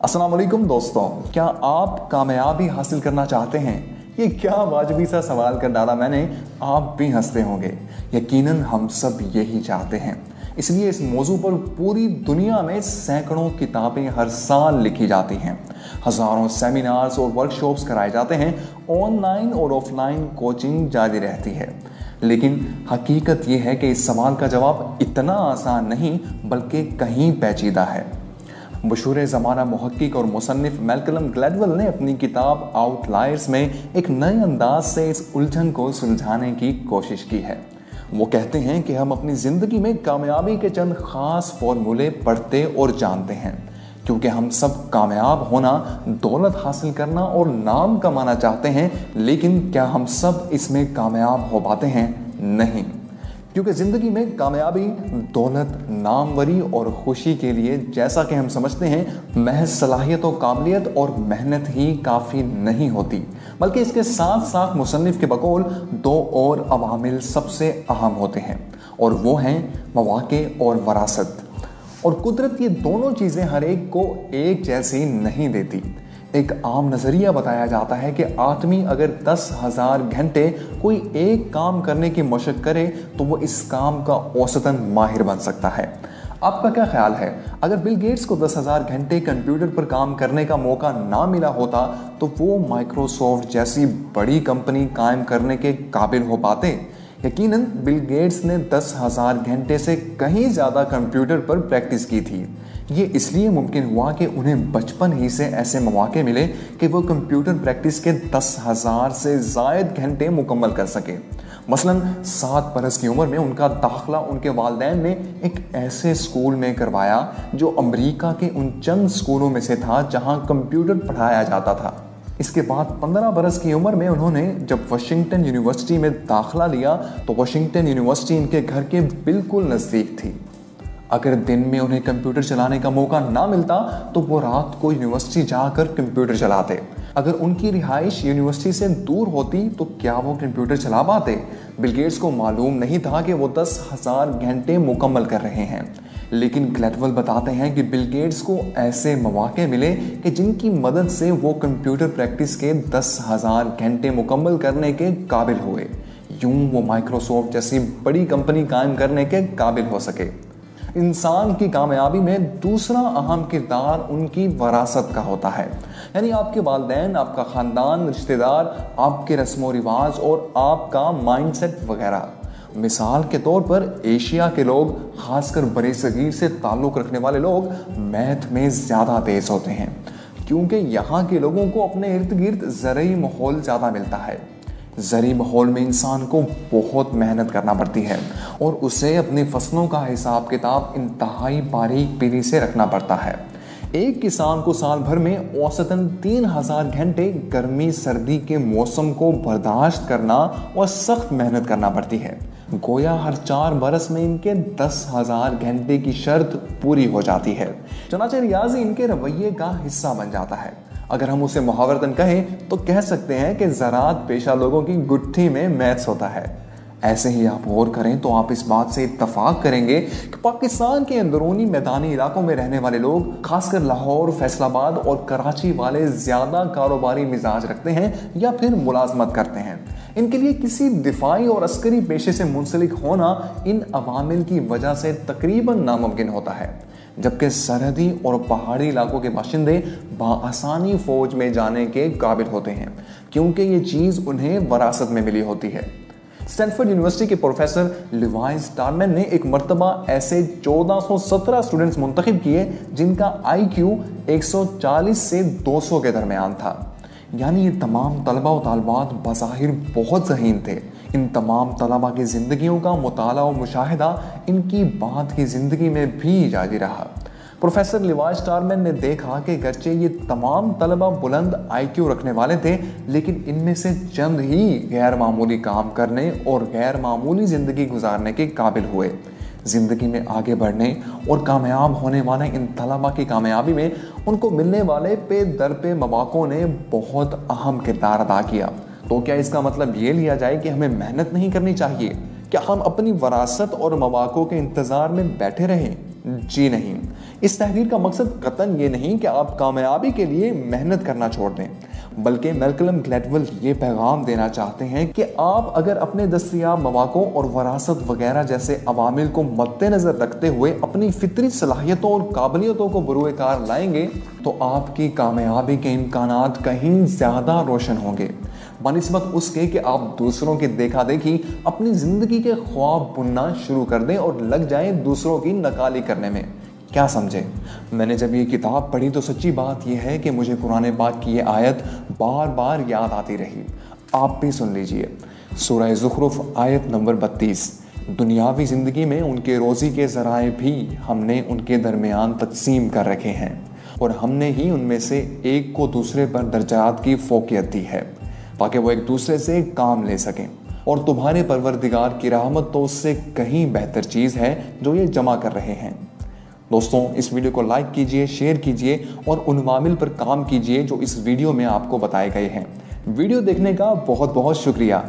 अस्सलाम वालेकुम दोस्तों, क्या आप कामयाबी हासिल करना चाहते हैं? ये क्या वाजिबी सा सवाल कर डाला मैंने। आप भी हंसते होंगे। यकीनन हम सब यही चाहते हैं। इसलिए इस मौजू पर पूरी दुनिया में सैकड़ों किताबें हर साल लिखी जाती हैं, हज़ारों सेमिनार्स और वर्कशॉप्स कराए जाते हैं, ऑनलाइन और ऑफलाइन कोचिंग जारी रहती है। लेकिन हकीकत यह है कि इस सवाल का जवाब इतना आसान नहीं बल्कि कहीं पेचीदा है। मशहूर ज़माना मुहक्किक और मुसन्निफ मैल्कलम ग्लैडवेल ने अपनी किताब आउटलायर्स में एक नए अंदाज से इस उलझन को सुलझाने की कोशिश की है। वो कहते हैं कि हम अपनी ज़िंदगी में कामयाबी के चंद ख़ास फॉर्मूले पढ़ते और जानते हैं, क्योंकि हम सब कामयाब होना, दौलत हासिल करना और नाम कमाना चाहते हैं। लेकिन क्या हम सब इसमें कामयाब हो पाते हैं? नहीं, क्योंकि ज़िंदगी में कामयाबी, दौलत, नामवरी और खुशी के लिए, जैसा कि हम समझते हैं, महज सलाहियत और काबिलियत और मेहनत ही काफ़ी नहीं होती, बल्कि इसके साथ साथ मुसन्निफ के बकौल दो और अवामिल सबसे अहम होते हैं, और वो हैं मौक़े और वरासत। और कुदरत ये दोनों चीज़ें हर एक को एक जैसी नहीं देती। एक आम नज़रिया बताया जाता है कि आदमी अगर 10,000 घंटे कोई एक काम करने की मशक करे तो वो इस काम का औसतन माहिर बन सकता है। आपका क्या ख्याल है, अगर बिल गेट्स को 10,000 घंटे कंप्यूटर पर काम करने का मौका ना मिला होता तो वो माइक्रोसॉफ्ट जैसी बड़ी कंपनी कायम करने के काबिल हो पाते? यकीनन बिल गेट्स ने 10,000 घंटे से कहीं ज़्यादा कंप्यूटर पर प्रैक्टिस की थी। ये इसलिए मुमकिन हुआ कि उन्हें बचपन ही से ऐसे मौके मिले कि वो कंप्यूटर प्रैक्टिस के 10,000 से ज़ायद घंटे मुकम्मल कर सके। मसलन 7 बरस की उम्र में उनका दाखिला उनके वालिदैन ने एक ऐसे स्कूल में करवाया जो अमेरिका के उन चंद स्कूलों में से था जहां कंप्यूटर पढ़ाया जाता था। इसके बाद 15 बरस की उम्र में उन्होंने जब वाशिंगटन यूनिवर्सिटी में दाखिला लिया तो वाशिंगटन यूनिवर्सिटी इनके घर के बिल्कुल नज़दीक थी। अगर दिन में उन्हें कंप्यूटर चलाने का मौका ना मिलता तो वो रात को यूनिवर्सिटी जाकर कंप्यूटर चलाते। अगर उनकी रिहाइश यूनिवर्सिटी से दूर होती तो क्या वो कंप्यूटर चला पाते? बिल गेट्स को मालूम नहीं था कि वो 10,000 घंटे मुकम्मल कर रहे हैं। लेकिन ग्लैडवेल बताते हैं कि बिल गेट्स को ऐसे मौके मिले कि जिनकी मदद से वो कंप्यूटर प्रैक्टिस के 10,000 घंटे मुकम्मल करने के काबिल हुए। यूं वो माइक्रोसॉफ्ट जैसी बड़ी कंपनी कायम करने के काबिल हो सके। इंसान की कामयाबी में दूसरा अहम किरदार उनकी वरासत का होता है, यानी आपके वालिदैन, आपका ख़ानदान, रिश्तेदार, आपके रस्म व रिवाज और आपका माइंडसेट वगैरह। मिसाल के तौर पर एशिया के लोग, खासकर बड़े सगीर से ताल्लुक़ रखने वाले लोग, मैथ में ज़्यादा तेज़ होते हैं, क्योंकि यहाँ के लोगों को अपने इर्द गिर्द ज़रई माहौल ज़्यादा मिलता है। ज़री माहौल में इंसान को बहुत मेहनत करना पड़ती है और उसे अपनी फसलों का हिसाब किताब इंतहाई बारीक बीनी से रखना पड़ता है। एक किसान को साल भर में औसतन 3,000 घंटे गर्मी सर्दी के मौसम को बर्दाश्त करना और सख्त मेहनत करना पड़ती है। गोया हर 4 बरस में इनके 10,000 घंटे की शर्त पूरी हो जाती है। चनाचे रियाजी इनके रवैये का हिस्सा बन जाता है। अगर हम उसे मुहावरतन कहें तो कह सकते हैं कि ज़राअत पेशा लोगों की गुत्थी में मैथ्स होता है। ऐसे ही आप गौर करें तो आप इस बात से इत्तफाक करेंगे कि पाकिस्तान के अंदरूनी मैदानी इलाकों में रहने वाले लोग, खासकर लाहौर, फैसलाबाद और कराची वाले, ज़्यादा कारोबारी मिजाज रखते हैं या फिर मुलाजमत करते हैं। इनके लिए किसी दिफाई और अस्करी पेशे से मुंसलिक होना इन अवामिल की वजह से तकरीबन नामुमकिन होता है, जबकि सरहदी और पहाड़ी इलाकों के बाशिंदे बआसानी फ़ौज में जाने के काबिल होते हैं, क्योंकि ये चीज़ उन्हें वरासत में मिली होती है। स्टैनफोर्ड यूनिवर्सिटी के प्रोफेसर लिवाई स्टारमैन ने एक मरतबा ऐसे 1417 स्टूडेंट्स मुंतखब किए जिनका IQ 140 से 200 के दरमियान था। यानी ये तमाम तलबा व तालिबात बज़ाहिर बहुत ज़हीन थे। इन तमाम तलबा की ज़िंदगियों का मुताला व मुशाहिदा इनकी बाद की ज़िंदगी में भी जारी रहा। प्रोफेसर लिवाई स्टारमैन ने देखा कि गरचे ये तमाम तलबा बुलंद IQ रखने वाले थे, लेकिन इनमें से चंद ही गैर मामूली काम करने और गैर मामूली ज़िंदगी गुजारने के काबिल हुए। ज़िंदगी में आगे बढ़ने और कामयाब होने वाले इन तलबा की कामयाबी में उनको मिलने वाले पे दर पे मौक़ों ने बहुत अहम किरदार अदा किया। तो क्या इसका मतलब ये लिया जाए कि हमें मेहनत नहीं करनी चाहिए? क्या हम अपनी वरासत और मौक़ों के इंतज़ार में बैठे रहें? जी नहीं। इस तहरीर का मकसद कतन ये नहीं कि आप कामयाबी के लिए मेहनत करना छोड़ दें, बल्कि मैल्कलम ग्लैडवेल ये पैगाम देना चाहते हैं कि आप अगर अपने दस्तयाब मौक़ों और वरासत वगैरह जैसे अवामिल को मद्देनज़र रखते हुए अपनी फितरी सलाहियतों और काबिलियतों को बरूए कार लाएंगे तो आपकी कामयाबी के इम्कानात कहीं ज़्यादा रोशन होंगे बनिस्बत उसके कि आप दूसरों की देखा देखी अपनी ज़िंदगी के ख्वाब बुनना शुरू कर दें और लग जाएं दूसरों की नकाली करने में। क्या समझे? मैंने जब ये किताब पढ़ी तो सच्ची बात यह है कि मुझे कुरान पाक की ये आयत बार बार याद आती रही। आप भी सुन लीजिए। सूरह ज़ुखरुफ आयत नंबर 32। दुनियावी ज़िंदगी में उनके रोज़ी के ज़राए भी हमने उनके दरमियान तकसीम कर रखे हैं और हमने ही उनमें से एक को दूसरे पर दर्जात की फ़ौक़ियत दी है ताकि वो एक दूसरे से काम ले सकें, और तुम्हारे परवरदिगार की रहमत तो उससे कहीं बेहतर चीज़ है जो ये जमा कर रहे हैं। दोस्तों, इस वीडियो को लाइक कीजिए, शेयर कीजिए और उन अवामिल पर काम कीजिए जो इस वीडियो में आपको बताए गए हैं। वीडियो देखने का बहुत बहुत शुक्रिया।